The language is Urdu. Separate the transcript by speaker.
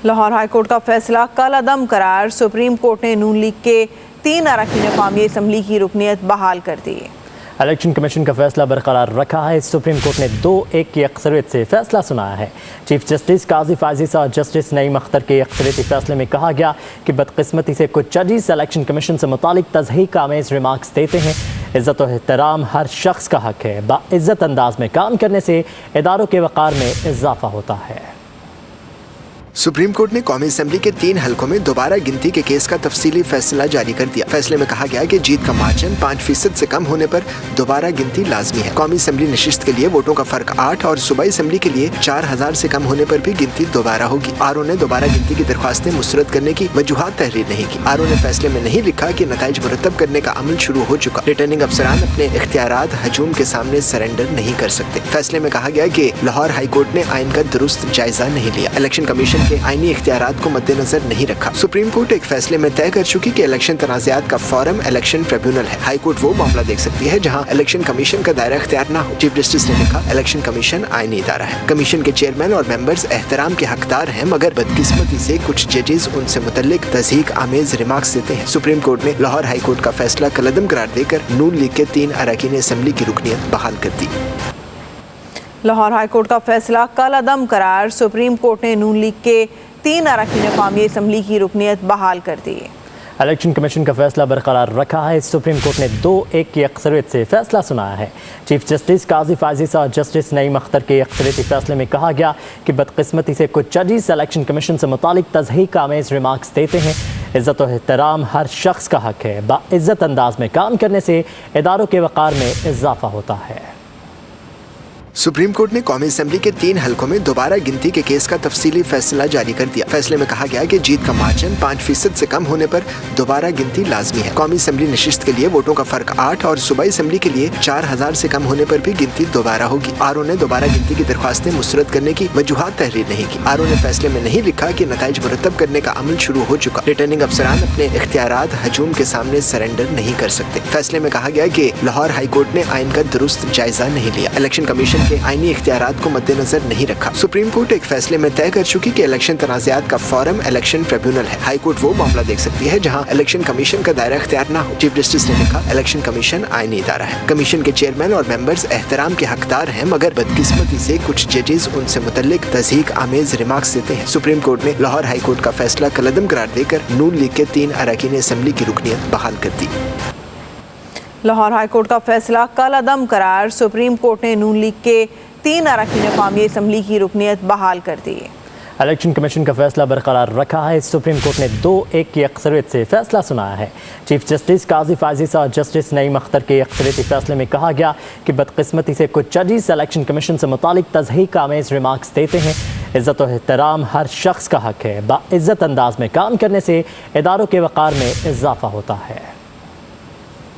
Speaker 1: لاہور ہائی کورٹ کا فیصلہ کل عدم قرار، سپریم کورٹ نے نون لیگ کے 3 اراکین قومی اسمبلی کی رکنیت بحال کر دی۔
Speaker 2: الیکشن کمیشن کا فیصلہ برقرار رکھا ہے۔ سپریم کورٹ نے 2-1 کی اکثریت سے فیصلہ سنایا ہے۔ چیف جسٹس قاضی فائز اور جسٹس نعیم اختر کے اکثریتی فیصلے میں کہا گیا کہ بدقسمتی سے کچھ ججز الیکشن کمیشن سے متعلق تضحیک آمیز ریمارکس دیتے ہیں۔ عزت و احترام ہر شخص کا حق ہے۔ باعزت انداز میں کام کرنے سے اداروں کے وقار میں اضافہ ہوتا ہے۔
Speaker 3: سپریم کورٹ نے قومی اسمبلی کے 3 حلقوں میں دوبارہ گنتی کے کیس کا تفصیلی فیصلہ جاری کر دیا۔ فیصلے میں کہا گیا کہ جیت کا مارجن 5% سے کم ہونے پر دوبارہ گنتی لازمی ہے۔ قومی اسمبلی نشست کے لیے ووٹوں کا فرق 8 اور صوبائی اسمبلی کے لیے 4000 سے کم ہونے پر بھی گنتی دوبارہ ہوگی۔ آر او نے دوبارہ گنتی کی درخواستیں مسترد کرنے کی وجوہات تحریر نہیں کی۔ آر او نے فیصلے میں نہیں لکھا کہ نتائج مرتب کرنے کا عمل شروع ہو چکا۔ ریٹرننگ افسران اپنے اختیارات ہجوم کے سامنے سرنڈر نہیں کر سکتے۔ فیصلے میں کہا گیا کہ لاہور ہائی کورٹ نے آئین کا درست جائزہ نہیں لیا، الیکشن کمیشن کے آئینی اختیارات کو مد نظر نہیں رکھا۔ سپریم کورٹ ایک فیصلے میں طے کر چکی کہ الیکشن تنازعات کا فورم الیکشن ٹریبیونل ہے۔ ہائی کورٹ وہ معاملہ دیکھ سکتی ہے جہاں الیکشن کمیشن کا دائرہ اختیار نہ ہو۔ چیف جسٹس نے لکھا، الیکشن کمیشن آئینی ادارہ ہے، کمیشن کے چیئرمین اور ممبرز احترام کے حقدار ہیں، مگر بدقسمتی سے کچھ ججز ان سے متعلق تضحیک آمیز ریمارکس دیتے ہیں۔ سپریم کورٹ نے لاہور ہائی کورٹ کا فیصلہ کالعدم قرار دے کر نون لیگ کے 3 اراکین اسمبلی کی رکنیت بحال کر دی۔
Speaker 1: لاہور ہائی کورٹ کا فیصلہ کل عدم قرار، سپریم کورٹ نے نون لیگ کے 3 اراکین قومی اسمبلی کی رکنیت بحال کر دی۔
Speaker 2: الیکشن کمیشن کا فیصلہ برقرار رکھا ہے۔ سپریم کورٹ نے 2-1 کی اکثریت سے فیصلہ سنایا ہے۔ چیف جسٹس قاضی فائز اور جسٹس نعیم اختر کے اکثریتی فیصلے میں کہا گیا کہ بدقسمتی سے کچھ ججز الیکشن کمیشن سے متعلق تضحیک آمیز ریمارکس دیتے ہیں۔ عزت و احترام ہر شخص کا حق ہے۔ باعزت انداز میں کام کرنے سے اداروں کے وقار میں اضافہ ہوتا ہے۔
Speaker 3: سپریم کورٹ نے قومی اسمبلی کے 3 حلقوں میں دوبارہ گنتی کے کیس کا تفصیلی فیصلہ جاری کر دیا۔ فیصلے میں کہا گیا کہ جیت کا مارجن 5% سے کم ہونے پر دوبارہ گنتی لازمی ہے۔ قومی اسمبلی نشست کے لیے ووٹوں کا فرق 8 اور صوبائی اسمبلی کے لیے 4000 سے کم ہونے پر بھی گنتی دوبارہ ہوگی۔ آر او نے دوبارہ گنتی کی درخواستیں مسترد کرنے کی وجوہات تحریر نہیں کی۔ آر او نے فیصلے میں نہیں لکھا کہ نتائج مرتب کرنے کا عمل شروع ہو چکا۔ ریٹرننگ افسران اپنے اختیارات ہجوم کے سامنے سرنڈر نہیں کر سکتے۔ فیصلے میں کہا گیا کہ لاہور ہائی کورٹ نے آئین کا درست جائزہ نہیں لیا، الیکشن کمیشن کے آئینی اختیارات کو مد نظر نہیں رکھا۔ سپریم کورٹ ایک فیصلے میں طے کر چکی کہ الیکشن تنازعات کا فورم الیکشن ٹریبیونل ہے۔ ہائی کورٹ وہ معاملہ دیکھ سکتی ہے جہاں الیکشن کمیشن کا دائرہ اختیار نہ ہو۔ چیف جسٹس نے لکھا، الیکشن کمیشن آئینی ادارہ ہے، کمیشن کے چیئرمین اور ممبرز احترام کے حقدار ہیں، مگر بدقسمتی سے کچھ ججز ان سے متعلق تضحیک آمیز ریمارکس دیتے ہیں۔ سپریم کورٹ نے لاہور ہائی کورٹ کا فیصلہ کالعدم قرار دے کر نون لیگ کے 3 اراکین اسمبلی کی رکنیت بحال کر دی۔
Speaker 1: لاہور ہائی کورٹ کا فیصلہ کل عدم قرار، سپریم کورٹ نے نون لیگ کے 3 اراکین قومی اسمبلی کی رکنیت بحال کر دی۔
Speaker 2: الیکشن کمیشن کا فیصلہ برقرار رکھا ہے۔ سپریم کورٹ نے 2-1 کی اکثریت سے فیصلہ سنایا ہے۔ چیف جسٹس قاضی فائز اور جسٹس نعیم اختر کے اکثریتی فیصلے میں کہا گیا کہ بدقسمتی سے کچھ ججز الیکشن کمیشن سے متعلق تضحیک آمیز ریمارکس دیتے ہیں۔ عزت و احترام ہر شخص کا حق ہے۔ باعزت انداز میں کام کرنے سے اداروں کے وقار میں اضافہ ہوتا ہے۔